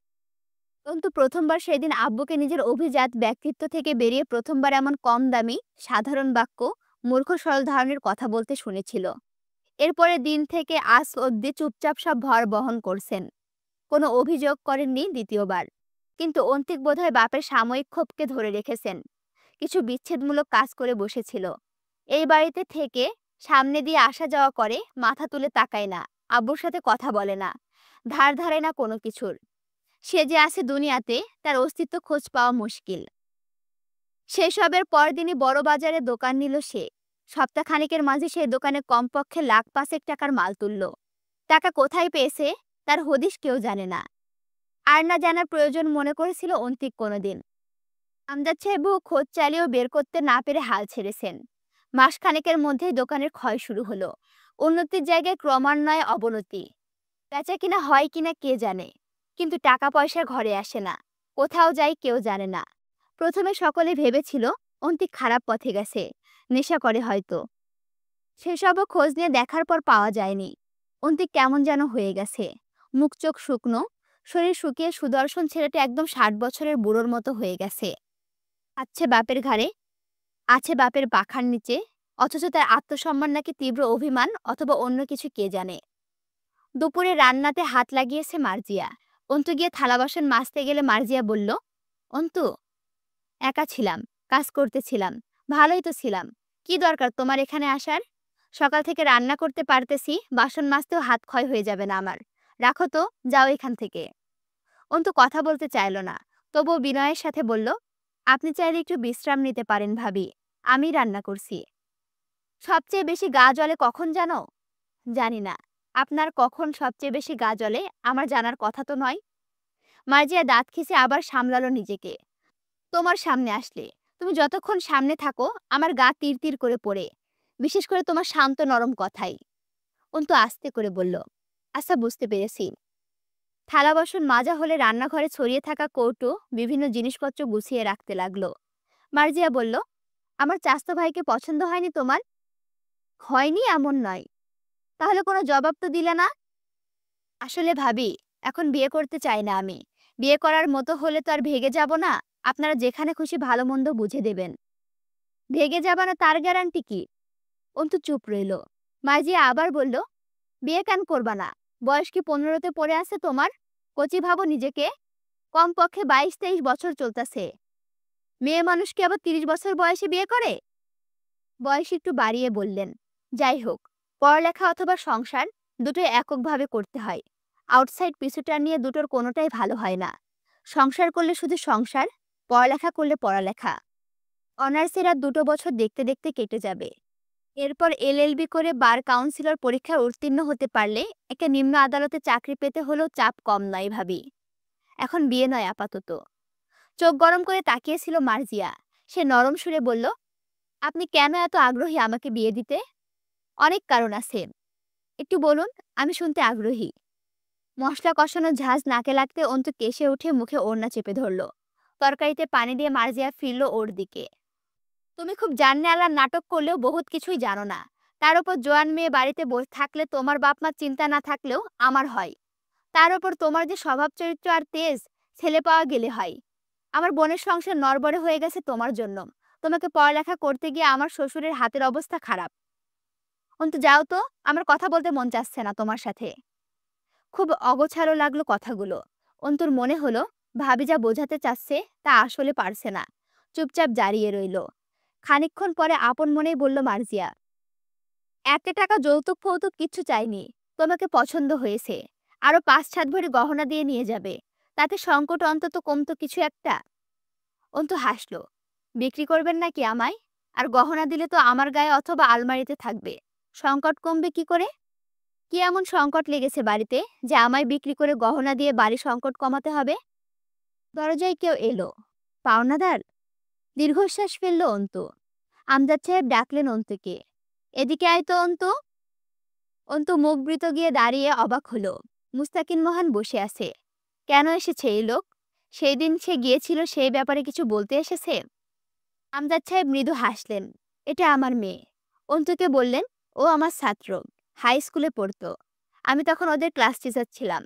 কিন্তু প্রথমবার সেদিন আব্বুকে নিজের অভিজাত ব্যক্তিত্ব থেকে বেরিয়ে প্রথমবার এমন কম দামি সাধারণ বাক্য, মূর্খ সরল ধরনের কথা বলতে শুনেছিল। এরপরে দিন থেকে আজ অবধি চুপচাপ সব ভার বহন করছেন, কোনো অভিযোগ করেননি দ্বিতীয়বার। কিন্তু অন্তিক বোধহয় বাপের সাময়িক ক্ষোভকে ধরে রেখেছেন। কিছু বিচ্ছেদমূলক কাজ করে বসেছিল। এই বাড়িতে থেকে সামনে দিয়ে আসা যাওয়া করে, মাথা তুলে তাকায় না, আব্বুর সাথে কথা বলে না, ধার ধারে না কোনো কিছুর। সে যে আছে দুনিয়াতে, তার অস্তিত্ব খোঁজ পাওয়া মুশকিল। সেসবের পরদিনই বড় বাজারে দোকান নিল সে। সপ্তাহখানেকের মাঝে সেই দোকানে কমপক্ষে লাখ পাঁচেক টাকার মাল তুলল। টাকা কোথায় পেয়েছে তার হদিশ কেউ জানে না। আর না জানার প্রয়োজন মনে করেছিল অন্তিক কোনোদিন। আমজাদ সাহেব খোঁজ চালিয়েও বের করতে না পেরে হাল ছেড়েছেন। মাসখানেকের মধ্যেই দোকানের ক্ষয় শুরু হলো। উন্নতির জায়গায় ক্রমান্বয়ে অবনতি। বেচা কিনা হয় কিনা কে জানে, কিন্তু টাকা পয়সা ঘরে আসে না। কোথাও যায় কেউ জানে না। প্রথমে সকলে ভেবেছিল অন্তিক খারাপ পথে গেছে, নেশা করে হয়তো। সেসবও খোঁজ নিয়ে দেখার পর পাওয়া যায়নি। অন্তিক কেমন যেন হয়ে গেছে, মুখ চোখ শুকনো, শরীর শুকিয়ে সুদর্শন ছেলেটা একদম ৬০ বছরের বুড়োর মতো হয়ে গেছে। আছে বাপের ঘাড়ে, আছে বাপের পাখার নিচে, অথচ তার আত্মসম্মান নাকি তীব্র অভিমান অথবা অন্য কিছু কে জানে। দুপুরে রান্নাতে হাত লাগিয়েছে মার্জিয়া। অন্তু গিয়ে থালা বাসন মাজতে গেলে মার্জিয়া বলল, অন্তু, একা ছিলাম, কাজ করতেছিলাম, ভালোই তো ছিলাম, কি দরকার তোমার এখানে আসার? সকাল থেকে রান্না করতে পারতেছি, বাসন মাজতেও হাত ক্ষয় হয়ে যাবে না আমার। রাখো তো, যাও এখান থেকে। অন্তু কথা বলতে চাইল না, তবুও বিনয়ের সাথে বলল, আপনি চাইলে একটু বিশ্রাম নিতে পারেন ভাবি, আমি রান্না করছি। সবচেয়ে বেশি গা জ্বলে কখন জানো? জানি না। আপনার কখন সবচেয়ে বেশি গা জ্বলে আমার জানার কথা তো নয়। মার্জিয়া দাঁত খিঁচে আবার সামলালো নিজেকে। তোমার সামনে আসলে, তুমি যতক্ষণ সামনে থাকো আমার গা তীর তীর করে পড়ে, বিশেষ করে তোমার শান্ত নরম কথাই। অন্তু আস্তে করে বলল, আচ্ছা বুঝতে পেরেছি। থালা বাসন মাজা হলে রান্নাঘরে ছড়িয়ে থাকা কৌটো বিভিন্ন জিনিসপত্র গুছিয়ে রাখতে লাগলো। মার্জিয়া বলল, আমার চাস্তো ভাইকে পছন্দ হয়নি তোমার? হয়নি এমন নয়। তাহলে কোনো জবাব তো দিলে না। আসলে ভাবি, এখন বিয়ে করতে চাই না আমি। বিয়ে করার মতো হলে তো আর ভেগে যাব না। আপনারা যেখানে খুশি ভালো মন্দ বুঝে দেবেন। ভেগে যাবা না তার গ্যারান্টি কি? অন্তু চুপ রইল। মার্জিয়া আবার বলল, বিয়ে কেন করবা না? বয়স কি ১৫তে পড়ে আছে তোমার? কচি ভাবো নিজেকে। কমপক্ষে ২২-২৩ বছর চলতেছে। মেয়ে মানুষ কি আবার ৩০ বছর বয়সে বিয়ে করে? বয়স একটু বাড়িয়ে বললেন, যাই হোক, পড়ালেখা অথবা সংসার দুটোই এককভাবে করতে হয়। আউটসাইড পিছুটার নিয়ে দুটোর কোনোটাই ভালো হয় না। সংসার করলে শুধু সংসার, পড়ালেখা করলে পড়ালেখা। অনার্সের আর ২ বছর দেখতে দেখতে কেটে যাবে। এরপর এলএলবি করে বার কাউন্সিলর পরীক্ষায় উত্তীর্ণ হতে পারলে একটা নিম্ন আদালতে চাকরি পেতে হলেও চাপ কম নয় ভাবি। এখন বিয়ে নয় আপাতত। চোখ গরম করে তাকিয়েছিল মার্জিয়া। সে নরম সুরে বলল, আপনি কেন এত আগ্রহী আমাকে বিয়ে দিতে? অনেক কারণ আছে। একটু বলুন, আমি শুনতে আগ্রহী। মশলা কষানো ঝাঁজ নাকে লাগতে অন্তু কেশে উঠে মুখে ওড়না চেপে ধরল। তরকারিতে পানি দিয়ে মার্জিয়া ফিরল ওর দিকে। তুমি খুব জাননে আলার নাটক করলেও বহুত কিছুই জানো না। তার উপর জোয়ান মেয়ে বাড়িতে বসে থাকলে তোমার বাপ মার চিন্তা না থাকলেও আমার হয়। তার উপর তোমার যে স্বভাব চরিত্র আর তেজ, ছেলে পাওয়া গেলে হয়। আমার বোনের সংসার নড়বড়ে হয়ে গেছে তোমার জন্য। তোমাকে পড়ালেখা করতে গিয়ে আমার শ্বশুরের হাতের অবস্থা খারাপ। অন্তু যাও তো, আমার কথা বলতে মন চাচ্ছে না তোমার সাথে। খুব অগোছালো লাগলো কথাগুলো। অন্তুর মনে হলো ভাবি যা বোঝাতে চাচ্ছে তা আসলে পারছে না। চুপচাপ দাঁড়িয়ে রইল। খানিকক্ষণ পরে আপন মনেই বলল মার্জিয়া, ১ টাকা যৌতুক ফৌতুক কিচ্ছু চাইনি। তোমাকে পছন্দ হয়েছে, আরো ৫-৭ ভরি গহনা দিয়ে নিয়ে যাবে, তাতে সংকট অন্তত কমতো কিছু একটা। অন্তু হাসল, বিক্রি করবেন নাকি আমায়? আর গহনা দিলে তো আমার গায়ে অথবা আলমারিতে থাকবে, সংকট কমবে কি করে? কি এমন সংকট লেগেছে বাড়িতে যে আমায় বিক্রি করে গহনা দিয়ে বাড়ি সংকট কমাতে হবে? দরজায় কেউ এলো। পাওনাদার? দীর্ঘশ্বাস ফেলল অন্তু। আমজাদ সাহেব ডাকলেন অন্তুকে, এদিকে আয় তো অন্তু। অন্তু মুখ বৃত গিয়ে দাঁড়িয়ে অবাক হলো। মুস্তাকিন মহান বসে আছে। কেন এসেছে এই লোক? সেই দিন সে গিয়েছিল সেই ব্যাপারে কিছু বলতে এসেছে? আমজাদ সাহেব মৃদু হাসলেন, এটা আমার মেয়ে। অন্তুকে বললেন, ও আমার ছাত্র, হাই স্কুলে পড়তো। আমি তখন ওদের ক্লাস টিচার ছিলাম।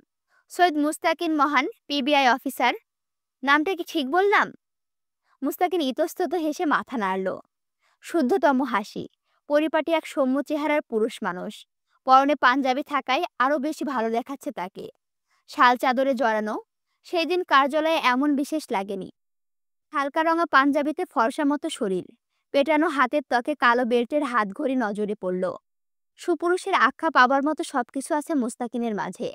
সৈয়দ মুস্তাকিন মহান, পিবিআই অফিসার। নামটা কি ঠিক বললাম? মুস্তাকিন ইতস্তত হেসে মাথা নাড়ল। শুদ্ধতম হাসি। পরিপাটি এক সৌম্য চেহারার পুরুষ মানুষ। পরনে পাঞ্জাবি থাকায় আরো বেশি ভালো দেখাচ্ছে তাকে। শাল চাদরে জড়ানো, সেই দিন কার্যালয়ে এমন বিশেষ লাগেনি। হালকা রঙা পাঞ্জাবিতে ফর্সা মতো শরীর, পেটানো হাতের ত্বকে কালো বেল্টের হাতঘড়ি নজরে পড়ল। সুপুরুষের আখ্যা পাবার মতো সবকিছু আছে মুস্তাকিনের মাঝে।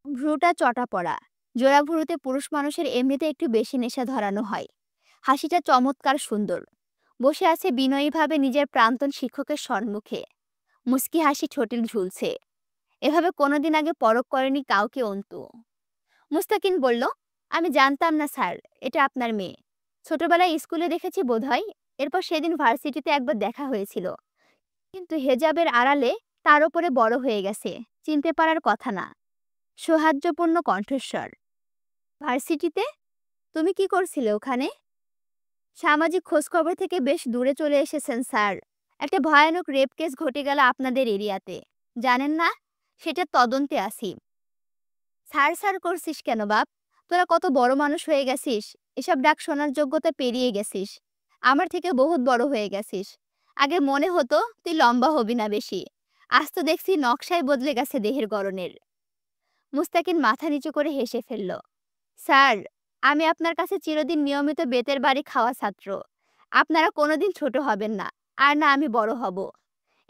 ভ্রুটা চটা পড়া, জোড়া ভ্রুতে পুরুষ মানুষের এমনিতে একটু বেশি নেশা ধরানো হয়। হাসিটা চমৎকার সুন্দর। বসে আছে বিনয়ীভাবে নিজের প্রাক্তন শিক্ষকের সম্মুখে। মুস্কি হাসি ঠোঁটিল ঝুলছে। এভাবে কোনোদিন আগে পরখ করেনি কাউকে অন্তু। মুস্তাকিন বলল, আমি জানতাম না স্যার এটা আপনার মেয়ে। ছোটবেলায় স্কুলে দেখেছি বোধহয়, এরপর সেদিন ভার্সিটিতে একবার দেখা হয়েছিল। কিন্তু হেজাবের আড়ালে তার উপরে বড় হয়ে গেছে, চিনতে পারার কথা না। সৌহার্দ্যপূর্ণ কণ্ঠস্বর। ভার্সিটিতে? তুমি কি করছিলে ওখানে? সামাজিক খোঁজখবর থেকে বেশ দূরে চলে এসেছেন স্যার। একটা ভয়ানক রেপ কেস ঘটে গেল আপনাদের এরিয়াতে, জানেন না? সেটা তদন্তে আছি। স্যার স্যার করছিস কেন বাপ? তোরা কত বড় মানুষ হয়ে গেছিস, এসব ডাক শোনার যোগ্যতা পেরিয়ে গেছিস। আমার থেকে বহুত বড় হয়ে গেছিস। আগে মনে হতো তুই লম্বা হবি না বেশি, আজ তো দেখছি নকশায় বদলে গেছে দেহের গড়নের। মুস্তাকিন মাথা নিচু করে হেসে ফেলল। স্যার, আমি আপনার কাছে চিরদিন নিয়মিত বেতের বাড়ি খাওয়া ছাত্র। আপনারা কোনোদিন ছোট হবেন না, আর না আমি বড় হব।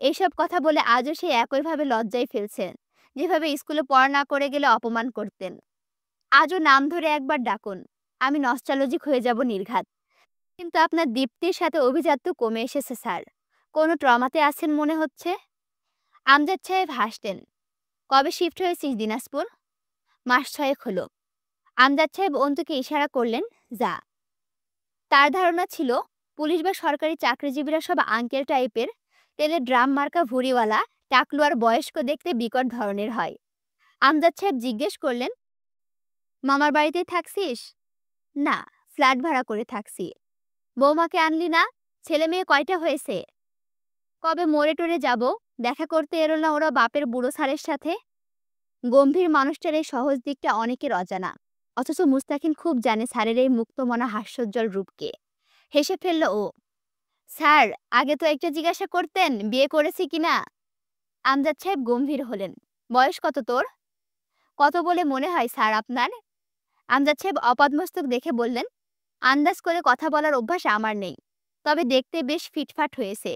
এইসব কথা বলে আজও সে একইভাবে লজ্জায় ফেলছেন, যেভাবে স্কুলে পড়া না করে গেলে অপমান করতেন। আজও নাম ধরে একবার ডাকুন, আমি নস্টালজিক হয়ে যাব নির্ঘাত। কিন্তু আপনার দীপ্তির সাথে অভিজাত্য কমে এসেছে স্যার। কোনো ট্রমাতে আছেন মনে হচ্ছে। আমজাদ সাহেব হাসতেন। কবে শিফট হয়েছিস দিনাজপুর? মাস 6 হলো। আমজাদ সাহেব অন্তুকে ইশারা করলেন, যা। তার ধারণা ছিল পুলিশ বা সরকারি চাকরিজীবীরা সব আঙ্কেল টাইপের, তেলে ড্রাম মার্কা ভুড়িওয়ালা, টাকলু আর বয়স্ক দেখতে বিকট ধরনের হয়। আমজাদ সাহেব জিজ্ঞেস করলেন, মামার বাড়িতেই থাকছিস? না, ফ্ল্যাট ভাড়া করে থাকছি। বৌমাকে আনলি না? ছেলে মেয়ে কয়টা হয়েছে? কবে মোড়ে টোরে যাব, দেখা করতে এলো না ওরা বাপের বুড়ো সারের সাথে? গম্ভীর মানুষটার এই সহজ দিকটা অনেকের অজানা, অথচ মুস্তাকিন খুব জানে স্যারের এই মুক্তমনা হাস্যোজ্জ্বল রূপকে। হেসে ফেলল ও। স্যার, আগে তো একটা জিজ্ঞাসা করতেন বিয়ে করেছি কিনা। আমজাদ সাহেব গম্ভীর হলেন। বয়স কত তোর? কত বলে মনে হয় স্যার আপনার? আমজাদ সাহেব অপদ্মস্তক দেখে বললেন, আন্দাজ করে কথা বলার অভ্যাস আমার নেই, তবে দেখতে বেশ ফিটফাট হয়েছে।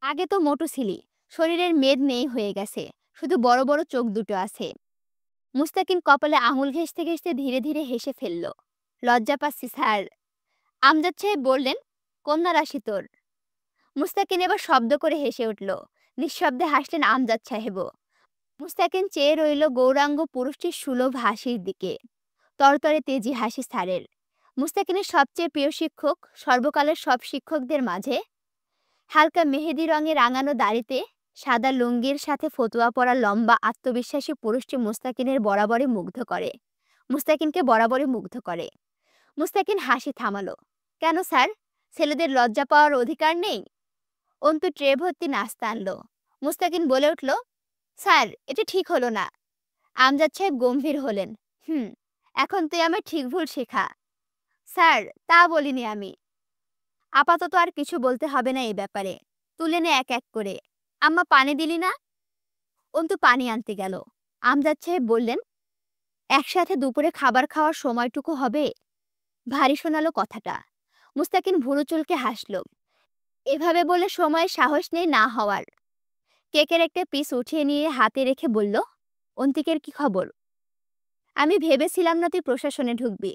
আগে তো মোটু ছিলি, শরীরের মেদ নেই হয়ে গেছে, শুধু বড় বড় চোখ দুটো আছে। মুস্তাকিন কপালে আঙুল ঘেঁষতে ঘেঁষতে ধীরে ধীরে হেসে ফেলল। লজ্জা পাচ্ছি স্যার। আমজাদ সাহেব বললেন, কন্যা রাশি তোর? মুস্তাকিন এবার শব্দ করে হেসে উঠল। নিঃশব্দে হাসলেন আমজাদ সাহেবও। মুস্তাকিন চেয়ে রইল গৌরাঙ্গ পুরুষটির সুলভ হাসির দিকে। তরতরে তেজি হাসি স্যারের। মুস্তাকিনের সবচেয়ে প্রিয় শিক্ষক, সর্বকালের সব শিক্ষকদের মাঝে। হালকা মেহেদি রঙে রাঙানো দাড়িতে সাদা লুঙ্গির সাথে ফতুয়া পরা লম্বা আত্মবিশ্বাসী পুরুষটি মুস্তাকিনকে বরাবরই মুগ্ধ করে। মুস্তাকিন হাসি থামালো। কেন স্যার, ছেলেদের লজ্জা পাওয়ার অধিকার নেই? অন্তু ট্রে ভর্তি নাস্তা আনলো। মুস্তাকিন বলে উঠল, স্যার এটা ঠিক হলো না। আমজাদ সাহেব গম্ভীর হলেন। এখন তুই আমার ঠিক ভুল শেখা। স্যার, তা বলিনি আমি। আপাতত আর কিছু বলতে হবে না এই ব্যাপারে, তুলে নে এক এক করে। আম্মা পানি দিলি না? অন্তু পানি আনতে গেল। আমজাদ সাহেব বললেন, একসাথে দুপুরে খাবার খাওয়ার সময়টুকু হবে? ভারী শোনালো কথাটা। মুস্তাকিন ভুরু চুলকে হাসল। এভাবে বলে সময়ের সাহস নেই না হওয়ার। কেকের একটা পিস উঠিয়ে নিয়ে হাতে রেখে বলল, অন্তিকের কি খবর? আমি ভেবেছিলাম না তুই প্রশাসনে ঢুকবি।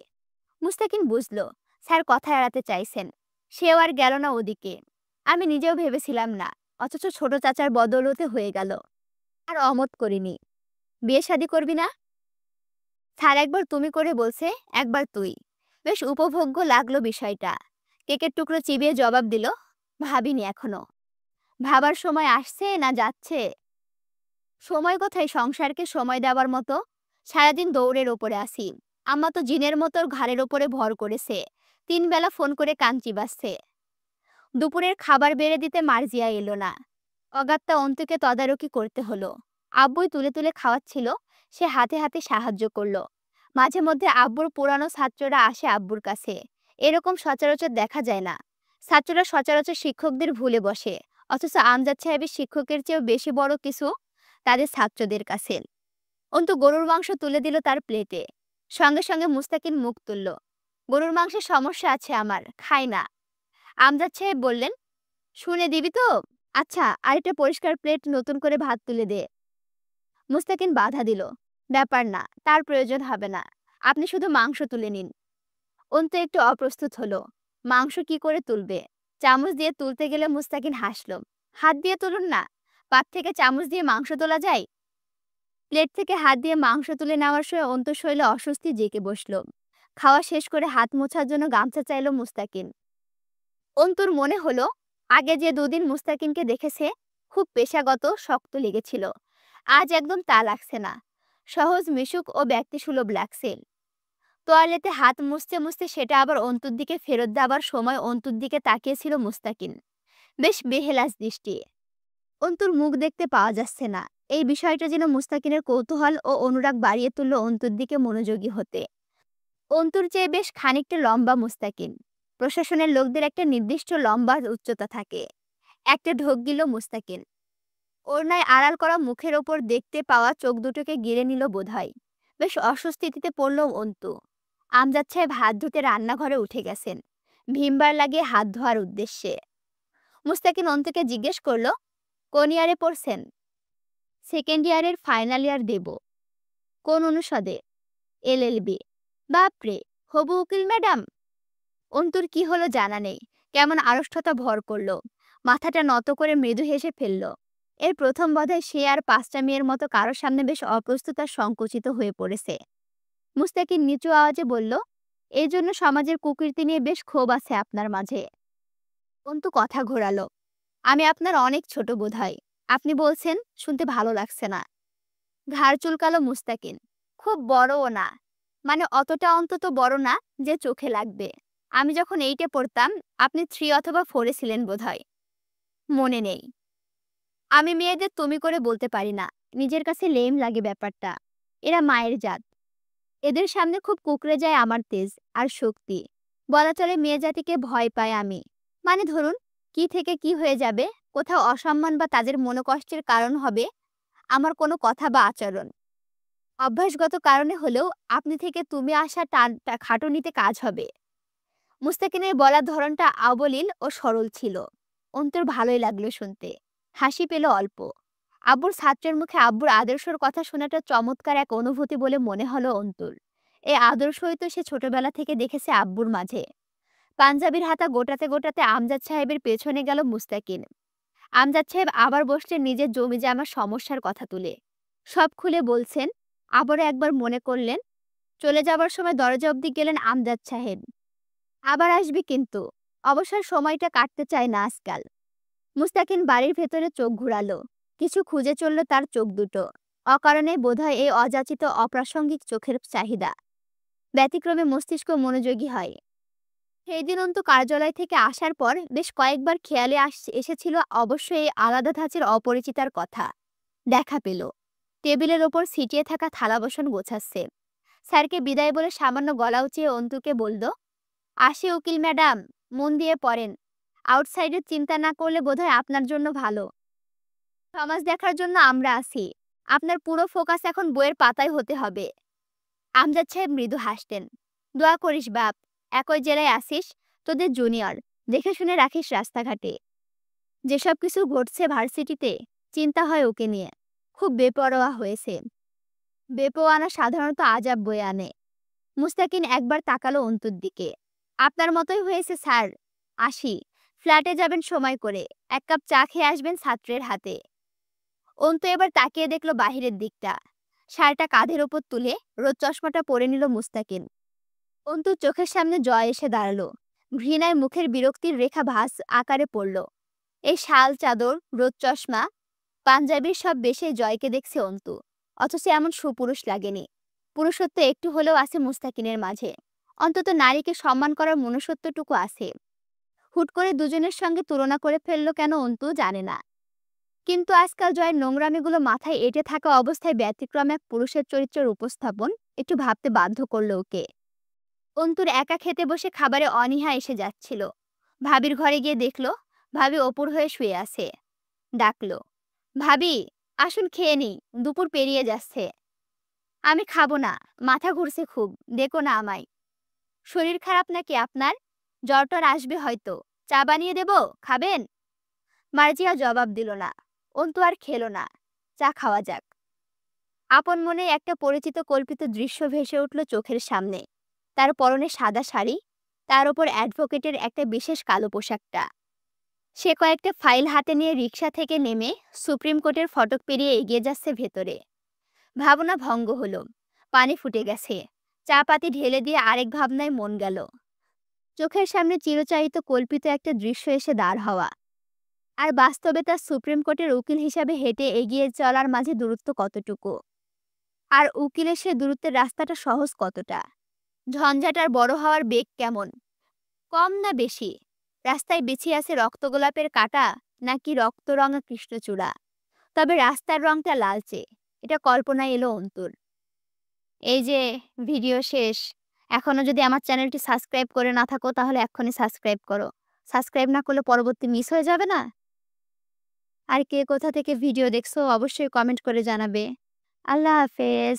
মুস্তাকিন বুঝল স্যার কথা এড়াতে চাইছেন। সেও আর গেল না ওদিকে। আমি নিজেও ভেবেছিলাম না, অথচ ছোট চাচার বদৌলতে হয়ে গেল। আর অমত করিনি। বিয়ে শাদী করবি না? স্যার একবার তুমি করে বলছে, একবার তুই। বেশ উপভোগ্য লাগলো বিষয়টা। কেকের টুকরো চিবিয়ে জবাব দিল, ভাবিনি এখনো। ভাবার সময় আসছে না যাচ্ছে? সময় কোথায় সংসারকে সময় দেওয়ার মতো? সারাদিন দৌড়ের ওপরে আসি। আম্মা তো জিনের মতো ঘাড়ের ওপরে ভর করেছে, 3 বেলা ফোন করে কান চিবাচ্ছে। দুপুরের খাবার বেড়ে দিতে মার্জিয়া এলো না। অগাত্তা অন্তুকে তদারকি করতে হলো। আব্বুই তুলে তুলে খাওয়াচ্ছিল, সে হাতে হাতে সাহায্য করলো। মাঝে মধ্যে আব্বুর পুরানো ছাত্ররা আসে আব্বুর কাছে। এরকম সচরাচর দেখা যায় না। ছাত্ররা সচরাচর শিক্ষকদের ভুলে বসে, অথচ আমজাদ সাহেবের শিক্ষকের চেয়েও বেশি বড় কিছু তাদের ছাত্রদের কাছে। অন্তু গরুর মাংস তুলে দিল তার প্লেটে। সঙ্গে সঙ্গে মুস্তাকিন মুখ তুলল। গরুর মাংসের সমস্যা আছে আমার, খাই না। আমজাদ সাহেব বললেন, শুনে দিবি তো? আচ্ছা, আরেকটা পরিষ্কার প্লেট নতুন করে ভাত তুলে দে। মুস্তাকিন বাধা দিল, ব্যাপার না, তার প্রয়োজন হবে না, আপনি শুধু মাংস তুলে নিন। অন্তু একটু অপ্রস্তুত হলো, মাংস কি করে তুলবে? চামচ দিয়ে তুলতে গেলে মুস্তাকিন হাসল, হাত দিয়ে তুলুন না, পাত থেকে চামচ দিয়ে মাংস তোলা যায়? প্লেট থেকে হাত দিয়ে মাংস তুলে নেওয়ার সময় অন্তর শরীরে অস্বস্তি জেঁকে বসল। খাওয়া শেষ করে হাত মোছার জন্য গামছা চাইল মুস্তাকিন। অন্তুর মনে হলো আগে যে দুদিন মুস্তাকিনকে দেখেছে খুব পেশাগত শক্ত লেগেছিল, আজ একদম তা লাগছে না, সহজ মিশুক ও ব্যক্তিসুলভ লাগছে। তোয়ালেতে হাত মুছতে মুছতে সেটা আবার অন্তুর দিকে ফেরত দেওয়ার সময় অন্তুর দিকে তাকিয়েছিল মুস্তাকিন, বেশ বেহেলাস দৃষ্টি। অন্তুর মুখ দেখতে পাওয়া যাচ্ছে না, এই বিষয়টা যেন মুস্তাকিনের কৌতূহল ও অনুরাগ বাড়িয়ে তুলল অন্তুর দিকে মনোযোগী হতে। অন্তুর চেয়ে বেশ খানিকটা লম্বা মুস্তাকিন। প্রশাসনের লোকদের একটা নির্দিষ্ট লম্বা উচ্চতা থাকে। একটা ঢোক গিল মুস্তাকিন। ওড়নায় আড়াল করা মুখের ওপর দেখতে পাওয়া চোখ দুটোকে গিলে নিল বোধহয়। বেশ অস্বস্তিতে পড়ল অন্তু। আমজাদ সাহেব হাত ধুতে রান্নাঘরে উঠে গেছেন, ভিমবার লাগিয়ে হাত ধোয়ার উদ্দেশ্যে। মুস্তাকিন অন্তুকে জিজ্ঞেস করল, কোন ইয়ারে পড়ছেন? সেকেন্ড ইয়ারের ফাইনাল ইয়ার দেব। কোন অনুষদে? এলএলবি। বাপরে, হবু উকিল ম্যাডাম? অন্তুর কি হলো জানা নেই, কেমন আড়ষ্টতা ভর করল, মাথাটা নত করে মৃদু হেসে ফেলল। এর প্রথম বোধহয় সে আর পাঁচটা মেয়ের মতো কারোর সামনে বেশ অপ্রস্তুত আর সংকুচিত হয়ে পড়েছে। মুস্তাকিন নিচু আওয়াজে বলল, এই জন্য সমাজের কুকীর্তি নিয়ে বেশ ক্ষোভ আছে আপনার মাঝে। অন্তু কথা ঘোরালো, আমি আপনার অনেক ছোট বোধহয়, আপনি বলছেন শুনতে ভালো লাগছে না। ঘাড় চুলকালো মুস্তাকিন, খুব বড়ও না, মানে অতটা অন্তত বড় না যে চোখে লাগবে। আমি যখন 8-এ পড়তাম আপনি 3 অথবা 4-এ ছিলেন বোধহয়, মনে নেই। আমি মেয়েদের তুমি করে বলতে পারি না, নিজের কাছে লেম লাগে ব্যাপারটা। এরা মায়ের জাত, এদের সামনে খুব কুকড়ে যায় আমার তেজ আর শক্তি। বলা চলে মেয়ে জাতিকে ভয় পাই আমি। মানে ধরুন, কি থেকে কি হয়ে যাবে, কোথাও অসম্মান বা তাদের মনোকষ্টের কারণ হবে আমার কোনো কথা বা আচরণ। অভ্যাসগত কারণে হলেও আপনি থেকে তুমি আসা টানটা খাটুনিতে কাজ হবে। মুস্তাকিনের বলার ধরনটা অবলীল ও সরল ছিল। অন্তর ভালোই লাগলো শুনতে, হাসি পেল অল্প। আব্বুর ছাত্রের মুখে আব্বুর আদর্শর কথা শোনাটা চমৎকার এক অনুভূতি বলে মনে হলো অন্তুর। এই আদর্শই তো সে ছোটবেলা থেকে দেখেছে আব্বুর মাঝে। পাঞ্জাবির হাতা গোটাতে গোটাতে আমজাদ সাহেবের পেছনে গেল মুস্তাকিন। আমজাদ সাহেব আবার বসলেন নিজের জমি জামার সমস্যার কথা তুলে। সব খুলে বলছেন, আবারও একবার মনে করলেন। চলে যাবার সময় দরজা অবধি গেলেন আমজাদ সাহেব। আবার আসবি কিন্তু, অবসর সময়টা কাটতে চায় না আজকাল। মুস্তাকিন বাড়ির ভেতরে চোখ ঘুরালো, কিছু খুঁজে চলল তার চোখ দুটো। অকারণে বোধহয় এই অযাচিত অপ্রাসঙ্গিক চোখের চাহিদা। ব্যতিক্রমে মস্তিষ্ক মনোযোগী হয়। সেই দিন অন্তু কার্যালয় থেকে আসার পর বেশ কয়েকবার খেয়ালে এসেছিল অবশ্যই এই আলাদা ধাঁচের অপরিচিতার কথা। দেখা পেল, টেবিলের ওপর ছিটিয়ে থাকা থালা বাসন গোছাচ্ছে। স্যারকে বিদায় বলে সামান্য গলা উঁচিয়ে অন্তুকে বলল, আসি উকিল ম্যাডাম, মন দিয়ে পড়েন। আউটসাইডের চিন্তা না করলে বোধহয় আপনার জন্য ভালো। সমাজ দেখার জন্য আমরা আছি, আপনার পুরো ফোকাস এখন বইয়ের পাতায় হতে হবে। আমজাদ সাহেব মৃদু হাসতেন। দোয়া করিস বাপ, একই জেলায় আসিস, তোদের জুনিয়র, দেখে শুনে রাখিস রাস্তাঘাটে। যেসব কিছু ঘটছে ভার্সিটিতে, চিন্তা হয় ওকে নিয়ে। খুব বেপরোয়া হয়েছে। বেপরোয়ানা সাধারণত আজাব বয়ে আনে। মুস্তাকিন একবার তাকালো অন্তুর দিকে। আপনার মতোই হয়েছে স্যার, আসি। ফ্ল্যাটে যাবেন সময় করে, 1 কাপ চা খেয়ে আসবেন ছাত্রের হাতে। অন্তু এবার তাকিয়ে দেখলো বাহিরের দিকটা। শালটা কাঁধের ওপর তুলে রোদ চশমাটা পরে নিল মুস্তাকিন। অন্তুর চোখের সামনে জয় এসে দাঁড়ালো। ঘৃণায় মুখের বিরক্তির রেখা ভাঁজ আকারে পড়ল। এই শাল, চাদর, রোদ চশমা, পাঞ্জাবির সব বেশে জয়কে দেখছে অন্তু, অথচ এমন সুপুরুষ লাগেনি। পুরুষত্ব একটু হলেও আছে মুস্তাকিনের মাঝে, অন্তত নারীকে সম্মান করার মনুষ্যত্বটুকু আছে। হুট করে দুজনের সঙ্গে তুলনা করে ফেললো কেন অন্তু জানে না। কিন্তু আজকাল জয়ের নোংরামিগুলো মাথায় এঁটে থাকা অবস্থায় ব্যতিক্রম এক পুরুষের চরিত্রের উপস্থাপন একটু ভাবতে বাধ্য করল ওকে। অন্তুর একা খেতে বসে খাবারে অনীহা এসে যাচ্ছিল। ভাবির ঘরে গিয়ে দেখলো ভাবি অপুর হয়ে শুয়ে আছে। ডাকলো, ভাবি আসুন খেয়ে নিই, দুপুর পেরিয়ে যাচ্ছে। আমি খাবো না, মাথা ঘুরছে খুব, দেখো না আমায়। শরীর খারাপ নাকি আপনার? জ্বর টর আসবে হয়তো, চা বানিয়ে দেব, খাবেন? মার্জিয়া জবাব দিল না। অন্তু আর খেলো না। চা খাওয়া যাক। আপন মনে একটা পরিচিত কল্পিত দৃশ্য ভেসে উঠল চোখের সামনে। তার পরনে সাদা শাড়ি, তার ওপর অ্যাডভোকেটের একটা বিশেষ কালো পোশাকটা। সে কয়েকটা ফাইল হাতে নিয়ে রিকশা থেকে নেমে সুপ্রিম কোর্টের ফটক পেরিয়ে এগিয়ে যাচ্ছে ভেতরে। ভাবনা ভঙ্গ হলো। পানি ফুটে গেছে। চা পাতি ঢেলে দিয়ে আরেক ভাবনায় মন গেল। চোখের সামনে চিরচারিত কল্পিত একটা দৃশ্য এসে দাঁড় হওয়া। আর বাস্তবে তার সুপ্রিম কোর্টের উকিল হিসাবে হেঁটে এগিয়ে চলার মাঝে দূরত্ব কতটুকু, আর উকিলের সে দূরত্বের রাস্তাটা সহজ কতটা, ঝঞ্ঝাটার বড় হওয়ার বেগ কেমন, কম না বেশি, রাস্তায় বিছিয়ে আছে রক্তগোলাপের কাঁটা নাকি রক্তরঙা কৃষ্ণচূড়া। তবে রাস্তার রংটা লালচে, এটা কল্পনায় এলো অন্তুর। এই যে ভিডিও শেষ। এখনো যদি আমার চ্যানেলটি সাবস্ক্রাইব করে না থাকো তাহলে এক্ষুনি সাবস্ক্রাইব করো। সাবস্ক্রাইব না করলে পরবর্তী মিস হয়ে যাবে না। আর কে কোথা থেকে ভিডিও দেখছো অবশ্যই কমেন্ট করে জানাবে। আল্লাহ হাফেজ।